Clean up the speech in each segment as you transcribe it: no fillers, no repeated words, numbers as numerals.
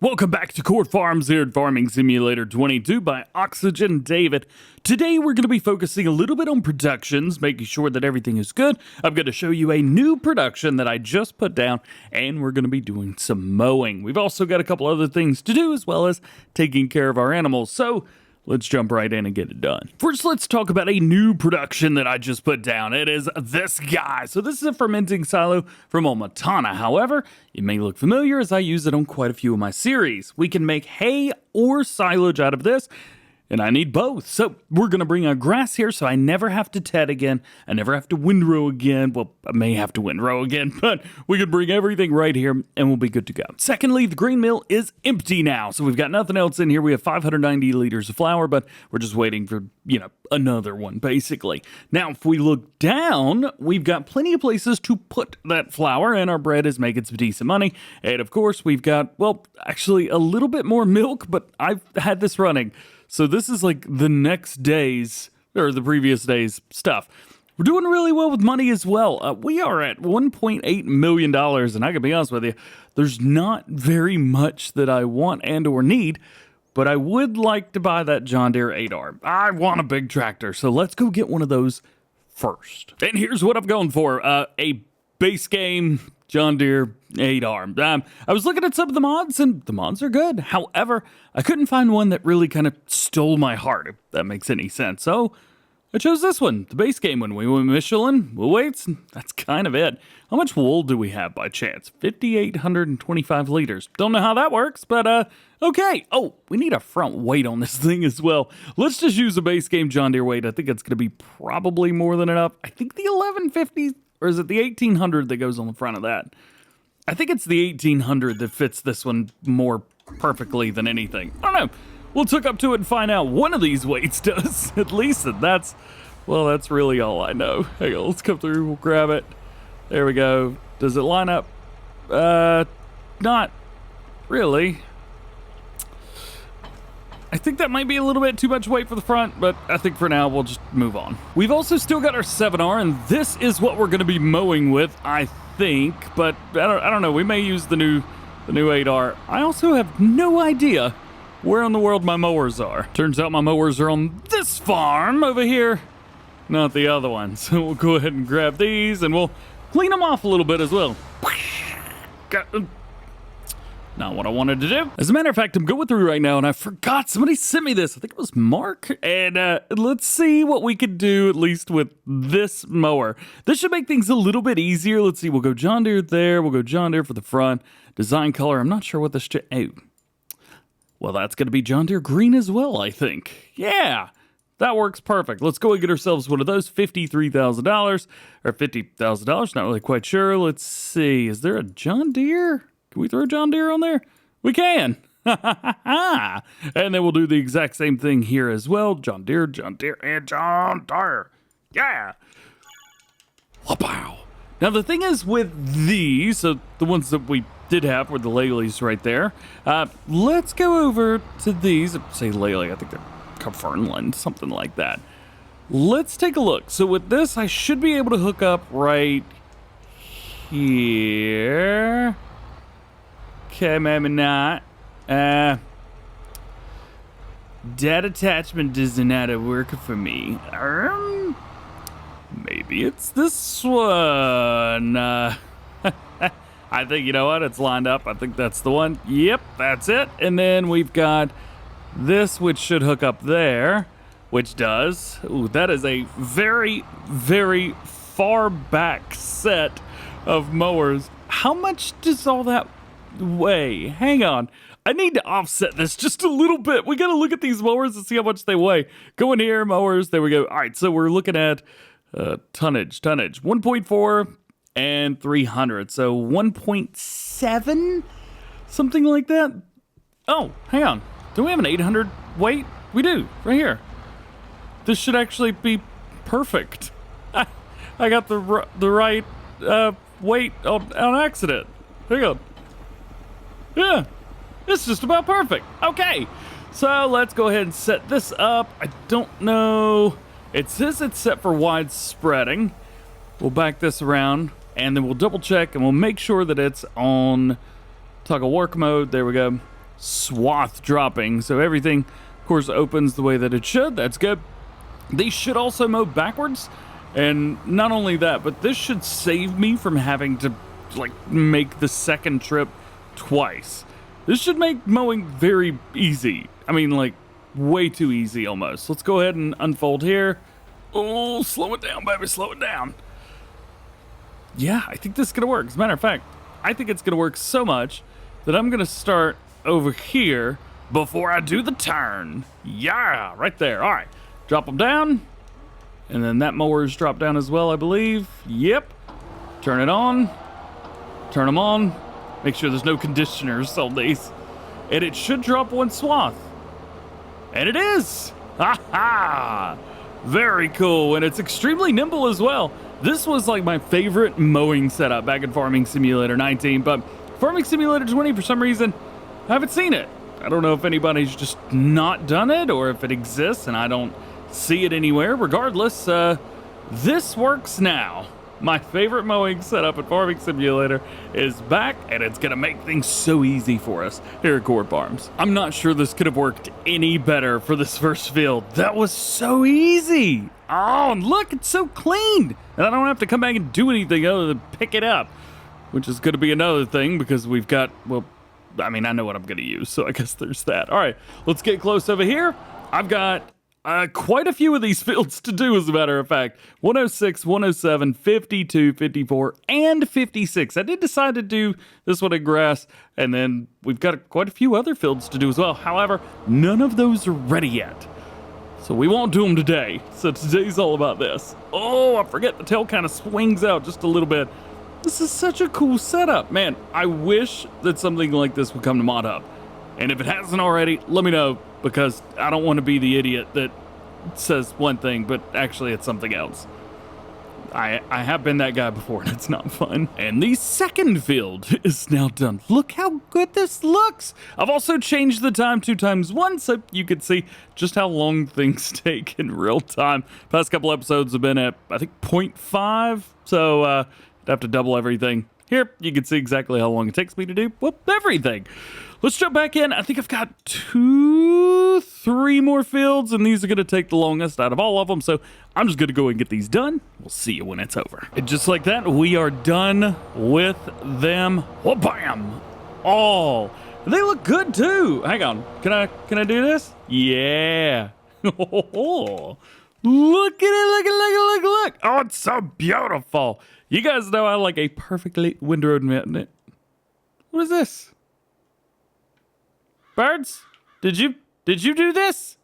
Welcome back to Court Farms here at Farming Simulator 22 by Oxygen David. Today we're going to be focusing a little bit on productions, making sure that everything is good. I'm going to show you a new production that I just put down, and we're going to be doing some mowing. We've also got a couple other things to do, as well as taking care of our animals. So let's jump right in and get it done. First, let's talk about a new production that I just put down. It is this guy. So this is a fermenting silo from Matana. However, it may look familiar as I use it on quite a few of my series. We can make hay or silage out of this, and I need both. So we're going to bring our grass here so I never have to ted again. I never have to windrow again. Well, I may have to windrow again, but we could bring everything right here and we'll be good to go. Secondly, the grain mill is empty now. So we've got nothing else in here. We have 590 liters of flour, but we're just waiting for, another one basically. Now, if we look down, we've got plenty of places to put that flour, and our bread is making some decent money. And of course, we've got, actually a little bit more milk, but I've had this running. So this is like the next day's, or the previous day's stuff. We're doing really well with money as well. We are at $1.8 million, and I can be honest with you, there's not very much that I want and or need, but I would like to buy that John Deere 8R. I want a big tractor, so let's go get one of those first. And here's what I'm going for, a base game John Deere 8R. I was looking at some of the mods, and the mods are good. However, I couldn't find one that really kind of stole my heart, if that makes any sense. So I chose this one, the base game one. We went Michelin, we'll wait, and that's kind of it. How much wool do we have by chance? 5,825 liters. Don't know how that works, but okay. Oh, we need a front weight on this thing as well. Let's just use a base game John Deere weight. I think it's going to be probably more than enough. I think the 1150, or is it the 1800 that goes on the front of that? I think it's the 1800 that fits this one more perfectly than anything. I don't know. We'll hook up to it and find out one of these weights does. At least that's really all I know. Hang on, let's come through, we'll grab it. There we go. Does it line up? Not really. I think that might be a little bit too much weight for the front, but I think for now we'll just move on. We've also still got our 7R, and this is what we're going to be mowing with, I think, but I don't know. We may use the new 8R. I also have no idea where in the world my mowers are. Turns out my mowers are on this farm over here, not the other one. So we'll go ahead and grab these, and we'll clean them off a little bit as well. Not what I wanted to do. As a matter of fact, I'm going through right now, and I forgot somebody sent me this. I think it was Mark. And let's see what we could do, at least with this mower. This should make things a little bit easier. Let's see. We'll go John Deere there. We'll go John Deere for the front. Design color. I'm not sure what this should. Oh. Well, that's going to be John Deere green as well, I think. Yeah. That works perfect. Let's go and get ourselves one of those. $53,000 or $50,000. Not really quite sure. Let's see. Is there a John Deere? Can we throw John Deere on there? We can. And then we'll do the exact same thing here as well. John Deere, and John Deere. Yeah. Wow. Now, the thing is with these, so the ones that we did have were the Lely's right there. Let's go over to these. Say Lely, I think they're Fernland, something like that. Let's take a look. So with this, I should be able to hook up right here. Okay, maybe not. That attachment is not working for me. Maybe it's this one. I think, you know what? It's lined up. I think that's the one. Yep, that's it. And then we've got this, which should hook up there, which does. Ooh, that is a very, very far back set of mowers. How much does all that weigh? Hang on. I need to offset this just a little bit. We got to look at these mowers and see how much they weigh. Go in here, mowers. There we go. All right, so we're looking at tonnage. 1.4 and 300. So 1.7, something like that. Oh, hang on. Do we have an 800 weight? We do, right here. This should actually be perfect. I got the right weight on accident. Hang on. Yeah, it's just about perfect. Okay, so let's go ahead and set this up. I don't know. It says it's set for wide spreading. We'll back this around, and then we'll double check, and we'll make sure that it's on toggle work mode. There we go. swath dropping. So everything, of course, opens the way that it should. That's good. These should also mow backwards. And not only that, but this should save me from having to like make the second trip twice. This should make mowing very easy. I mean, like way too easy almost. Let's go ahead and unfold here. Oh, slow it down, baby, slow it down. Yeah, I think this is gonna work. As a matter of fact, I think it's gonna work so much that I'm gonna start over here before I do the turn. Yeah, right there. All right, drop them down. And then that mower's dropped down as well, I believe. Yep. Turn it on. Turn them on. Make sure there's no conditioners on these. And it should drop one swath. And it is. Ha ha. Very cool. And it's extremely nimble as well. This was like my favorite mowing setup back in Farming Simulator 19. But Farming Simulator 20, for some reason, I haven't seen it. I don't know if anybody's just not done it or if it exists and I don't see it anywhere. Regardless, this works now. My favorite mowing setup at Farming Simulator is back, and it's gonna make things so easy for us here at Core Farms. I'm not sure this could have worked any better for this first field. That was so easy. Oh, and look, it's so clean. And I don't have to come back and do anything other than pick it up, which is gonna be another thing because we've got, well, I mean, I know what I'm gonna use, so I guess there's that. All right, let's get close over here. I've got quite a few of these fields to do, as a matter of fact. 106, 107, 52, 54, and 56. I did decide to do this one in grass, and then we've got quite a few other fields to do as well. However, none of those are ready yet. So we won't do them today. So today's all about this. Oh, I forget the tail kind of swings out just a little bit. This is such a cool setup. Man, I wish that something like this would come to Mod Hub. And if it hasn't already, let me know, because I don't want to be the idiot that says one thing, but actually it's something else. I have been that guy before, and it's not fun. And the second field is now done. Look how good this looks. I've also changed the time 2x1 so you can see just how long things take in real time. Past couple episodes have been at, I think, 0.5, so I'd have to double everything. Here, you can see exactly how long it takes me to do, whoop, everything. Let's jump back in. I think I've got 3 more fields, and these are going to take the longest out of all of them, so I'm just going to go and get these done. We'll see you when it's over. And just like that, we are done with them. Well, bam! All. They look good, too. Hang on. Can I do this? Yeah. Look at it, look at it, look. Oh, it's so beautiful. You guys know I like a perfectly windrowed minute. What is this? Birds? Did you do this?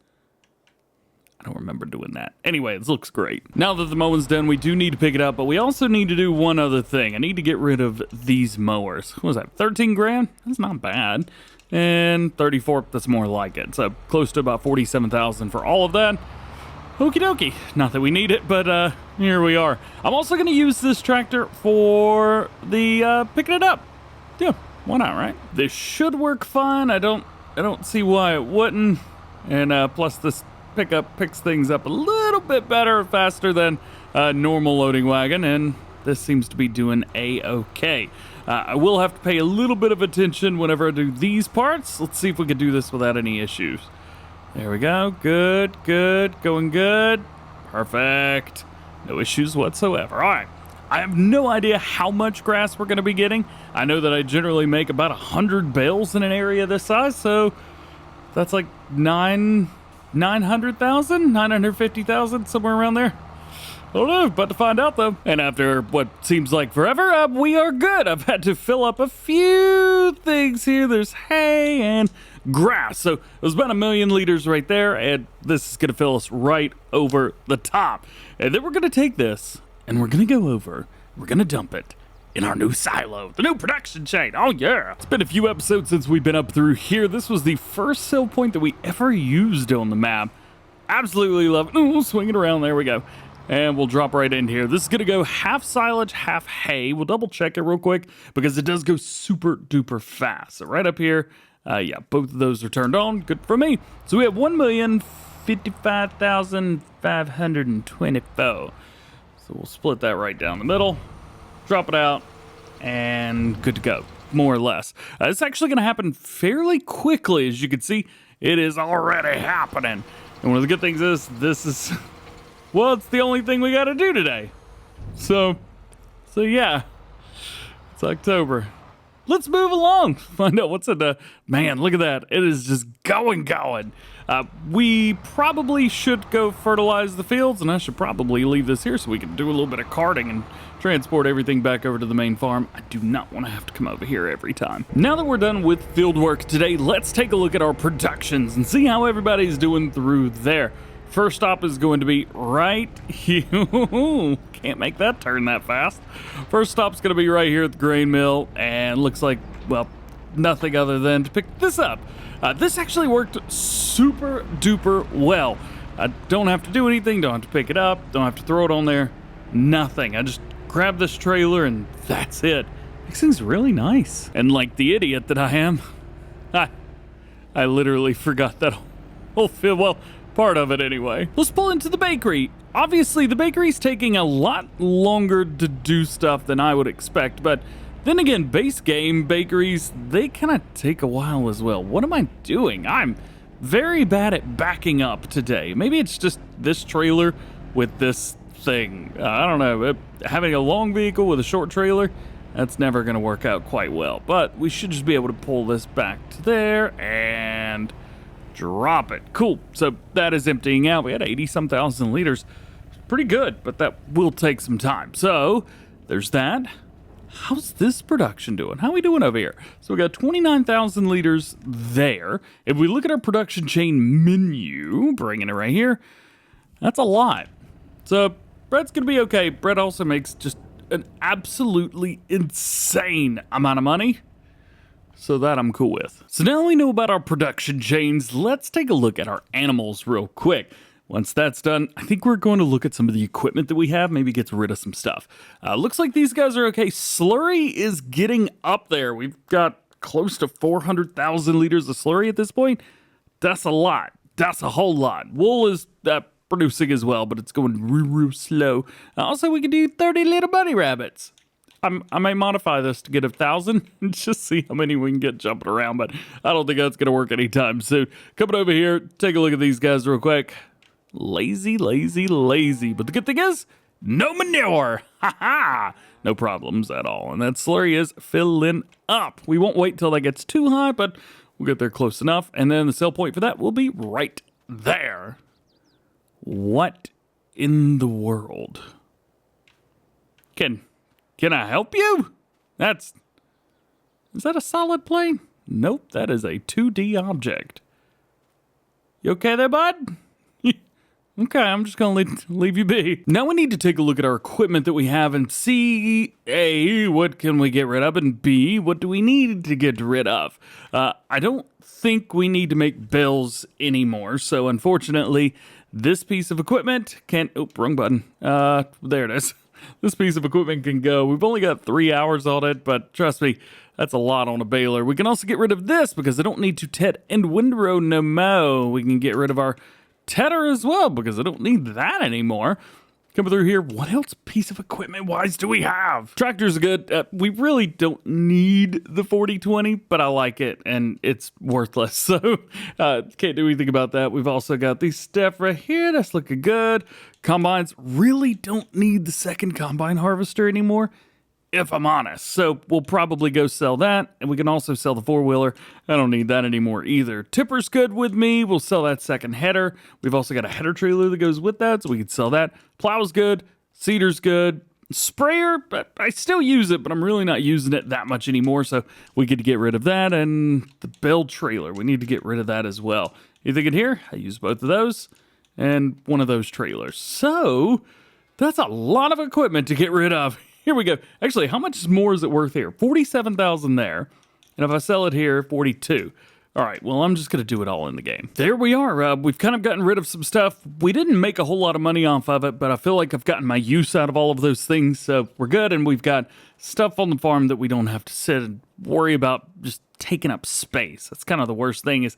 I don't remember doing that. Anyway, it looks great. Now that the mowing's done, we do need to pick it up, but we also need to do one other thing. I need to get rid of these mowers. What was that, 13 grand? That's not bad. And 34, that's more like it. So close to about 47,000 for all of that. Okie dokie. Not that we need it, but here we are. I'm also going to use this tractor for the picking it up. Yeah, why not, right? This should work fine. I don't see why it wouldn't. And plus this pickup picks things up a little bit better, faster than a normal loading wagon, and this seems to be doing a-okay. I will have to pay a little bit of attention whenever I do these parts. Let's see if we can do this without any issues. There we go. Good, good, going good. Perfect. No issues whatsoever. All right. I have no idea how much grass we're going to be getting. I know that I generally make about 100 bales in an area this size, so that's like 900,000, 950,000, somewhere around there. I don't know, about to find out though. And after what seems like forever, we are good. I've had to fill up a few things here. There's hay and grass. So it was about 1 million liters right there, and this is going to fill us right over the top. And then we're going to take this, and we're going to go over, we're going to dump it in our new silo, the new production chain. Oh yeah. It's been a few episodes since we've been up through here. This was the first sell point that we ever used on the map. Absolutely love it. Ooh, swing it around. There we go. And we'll drop right in here. This is going to go half silage, half hay. We'll double check it real quick because it does go super duper fast. So right up here, yeah, both of those are turned on. Good for me. So we have 1,055,524. So we'll split that right down the middle, drop it out, and good to go. more or less. It's actually going to happen fairly quickly. As you can see, it is already happening. And one of the good things is this is, well, it's the only thing we got to do today. So yeah, it's October. Let's move along. Find out what's in the, man, look at that. It is just going. We probably should go fertilize the fields, and I should probably leave this here so we can do a little bit of carting and transport everything back over to the main farm. I do not want to have to come over here every time. Now that we're done with field work today, let's take a look at our productions and see how everybody's doing through there. First stop is going to be right here. Can't make that turn that fast. First stop's going to be right here at the grain mill, and looks like, well, nothing other than to pick this up. This actually worked super duper well. I don't have to do anything, don't have to pick it up, don't have to throw it on there, nothing. I just grab this trailer and that's it. This thing's really nice. And like the idiot that I am, I literally forgot that whole field. Well, part of it anyway. Let's pull into the bakery. Obviously, the bakery's taking a lot longer to do stuff than I would expect, but then again, base game bakeries, they kind of take a while as well. What am I doing? I'm very bad at backing up today. Maybe it's just this trailer with this thing. I don't know. Having a long vehicle with a short trailer, that's never going to work out quite well. But we should just be able to pull this back to there and drop it. Cool. So that is emptying out. We had 80-some thousand liters. Pretty good, but that will take some time. So there's that. How's this production doing? How are we doing over here? So we got 29,000 liters there. If we look at our production chain menu, bringing it right here, that's a lot. So bread's going to be okay. Bread also makes just an absolutely insane amount of money. So that I'm cool with. So now we know about our production chains, let's take a look at our animals real quick. Once that's done, I think we're going to look at some of the equipment that we have, maybe get rid of some stuff. Looks like these guys are okay. Slurry is getting up there. We've got close to 400,000 liters of slurry at this point. That's a lot. That's a whole lot. Wool is producing as well, but it's going real slow. Also, we can do 30 little bunny rabbits. I may modify this to get 1,000 and just see how many we can get jumping around, but I don't think that's going to work anytime soon. Coming over here, take a look at these guys real quick. Lazy. But the good thing is, no manure. Ha. No problems at all. And that slurry is filling up. We won't wait till that gets too high, but we'll get there close enough. And then the sell point for that will be right there. What in the world? Can I help you? Is that a solid plane? Nope, that is a 2D object. You okay there, bud? Okay, I'm just gonna leave you be. Now we need to take a look at our equipment that we have and see, A, what can we get rid of, and B, what do we need to get rid of? I don't think we need to make bales anymore, so unfortunately, this piece of equipment can, oh, wrong button. There it is. This piece of equipment can go. We've only got 3 hours on it, but trust me, that's a lot on a baler. We can also get rid of this because I don't need to tet and windrow no more. We can get rid of our tedder as well because I don't need that anymore. Coming through here, what else piece of equipment wise do we have? Tractors are good. We really don't need the 4020, but I like it and it's worthless. So can't do anything about that. We've also got these stuff right here. That's looking good. Combines, really don't need the second combine harvester anymore, if I'm honest. So we'll probably go sell that, and we can also sell the four-wheeler. I don't need that anymore either. Tipper's good with me. We'll sell that second header. We've also got a header trailer that goes with that, so we can sell that. Plow's good. Seeder's good. Sprayer, but I still use it, but I'm really not using it that much anymore, so we get to get rid of that. And the bell trailer, we need to get rid of that as well. You thinking here? I use both of those and one of those trailers. So that's a lot of equipment to get rid of. Here we go. Actually, how much more is it worth here? 47,000 there. And if I sell it here, 42. All right, well, I'm just going to do it all in the game. There we are. We've kind of gotten rid of some stuff. We didn't make a whole lot of money off of it, but I feel like I've gotten my use out of all of those things. So we're good. And we've got stuff on the farm that we don't have to sit and worry about just taking up space. That's kind of the worst thing is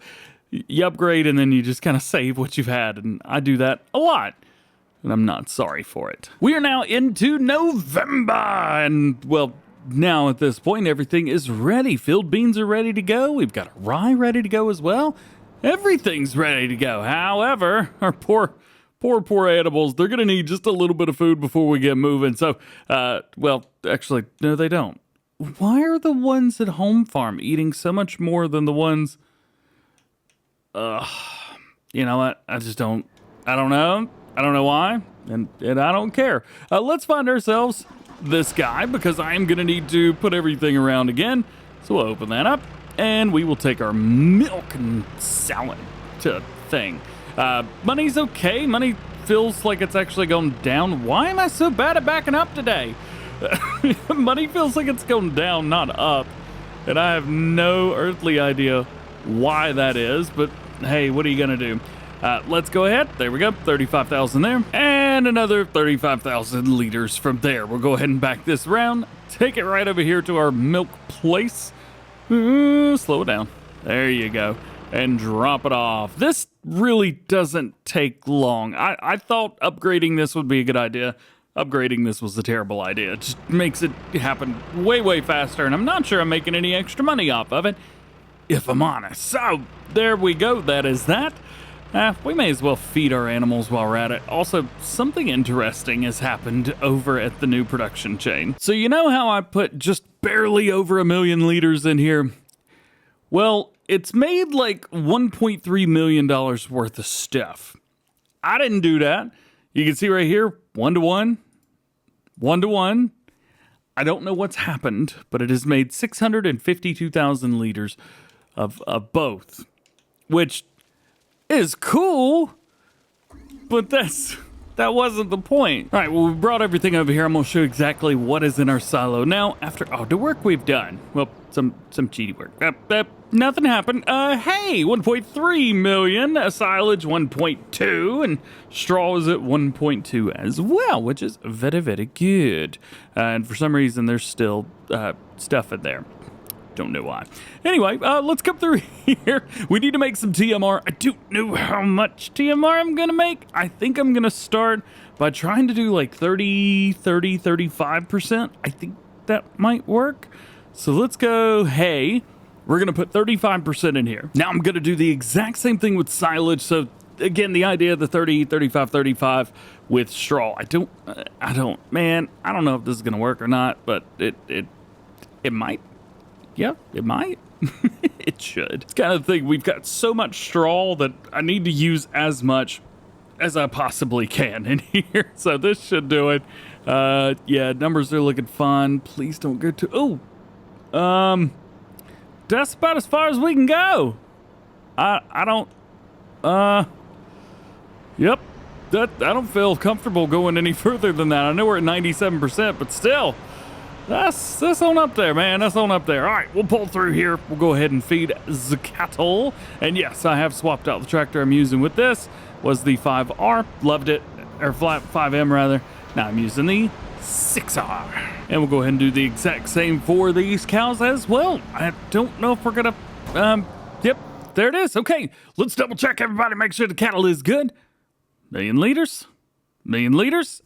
you upgrade and then you just kind of save what you've had. And I do that a lot. And I'm not sorry for it. We are now into November, and well, now at this point, everything is ready. Field beans are ready to go. We've got rye ready to go as well. Everything's ready to go. However, our poor animals, they're going to need just a little bit of food before we get moving. So, well, actually, no, they don't. Why are the ones at home farm eating so much more than the ones... you know what? I don't know. I don't know why, and I don't care. Let's find ourselves this guy, because I am going to need to put everything around again. So we'll open that up, and we will take our milk and salad thing. Money's okay. Money feels like it's actually going down. Why am I so bad at backing up today? Money feels like it's going down, not up. And I have no earthly idea why that is, but hey, what are you going to do? Let's go ahead. There we go. 35,000 there. And another 35,000 liters from there. We'll go ahead and back this around. Take it right over here to our milk place. Slow it down. There you go. And drop it off. This really doesn't take long. I thought upgrading this would be a good idea. Upgrading this was a terrible idea. It just makes it happen way, way faster. And I'm not sure I'm making any extra money off of it, if I'm honest. So there we go. That is that. We may as well feed our animals while we're at it. Also, something interesting has happened over at the new production chain. So you know how I put just barely over 1 million liters in here? Well, it's made like $1.3 million worth of stuff. I didn't do that. You can see right here, 1-to-1, 1-to-1. I don't know what's happened, but it has made 652,000 liters of both, which is cool, but that wasn't the point. All right, well, we brought everything over here. I'm gonna show you exactly what is in our silo. Now, after all the work we've done, well, some cheaty work, nothing happened. Hey, 1.3 million, silage 1.2, and straw is at 1.2 as well, which is very, very good. And for some reason, there's still stuff in there. Don't know why. Anyway, let's come through here. We need to make some TMR. I don't know how much TMR I'm gonna make. I think I'm gonna start by trying to do like 35%. I think that might work. So let's go, hey, we're gonna put 35% in here. Now I'm gonna do the exact same thing with silage. So again, the idea of the 30, 35, 35 with straw. I don't know if this is gonna work or not, but it might. Yeah, it might. It should. It's kind of the thing. We've got so much straw that I need to use as much as I possibly can in here. So this should do it. Yeah, numbers are looking fun. Please don't go too... Oh! That's about as far as we can go. I don't... Yep. I don't feel comfortable going any further than that. I know we're at 97%, but still... That's on up there, man. That's on up there. All right, we'll pull through here. We'll go ahead and feed the cattle. And yes, I have swapped out the tractor I'm using with this. Was the 5R. Loved it. Or 5M, rather. Now I'm using the 6R. And we'll go ahead and do the exact same for these cows as well. I don't know if we're going to... Yep, there it is. Okay, let's double check, everybody. Make sure the cattle is good. 1 million liters.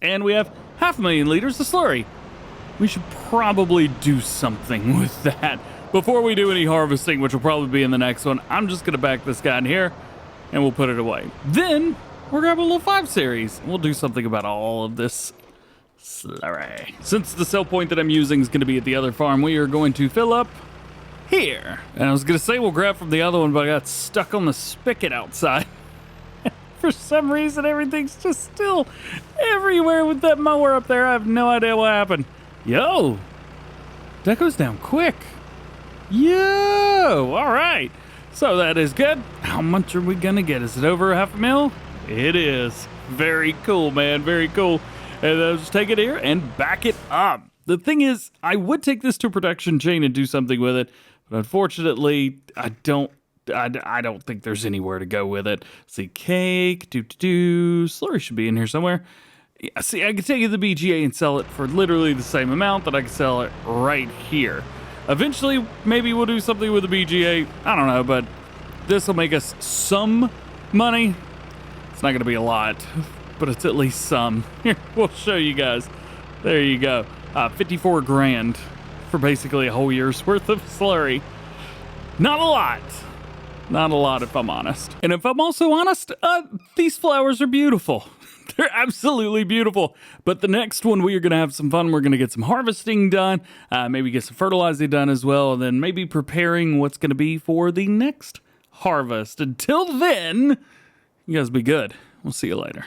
And we have 500,000 liters of slurry. We should probably do something with that before we do any harvesting, which will probably be in the next one. I'm just going to back this guy in here, and we'll put it away. Then we're grabbing a little 5 series. We'll do something about all of this slurry. Since the sell point that I'm using is going to be at the other farm, we are going to fill up here. And I was going to say we'll grab from the other one, but I got stuck on the spigot outside. For some reason, everything's just still everywhere with that mower up there. I have no idea what happened. Yo, that goes down quick. Yo, all right. So that is good. How much are we gonna get? Is it over 500,000? It is. Very cool, man, very cool. And I'll just take it here and back it up. The thing is, I would take this to a production chain and do something with it, but unfortunately, I don't think there's anywhere to go with it. See, cake, slurry should be in here somewhere. Yeah, see, I could take it to the BGA and sell it for literally the same amount that I could sell it right here. Eventually, maybe we'll do something with the BGA. I don't know, but this will make us some money. It's not going to be a lot, but it's at least some. Here, we'll show you guys. There you go. 54 grand for basically a whole year's worth of slurry. Not a lot. Not a lot, if I'm honest. And if I'm also honest, these flowers are beautiful. They're absolutely beautiful. But the next one, we are going to have some fun. We're going to get some harvesting done, maybe get some fertilizing done as well, and then maybe preparing what's going to be for the next harvest. Until then, you guys be good. We'll see you later.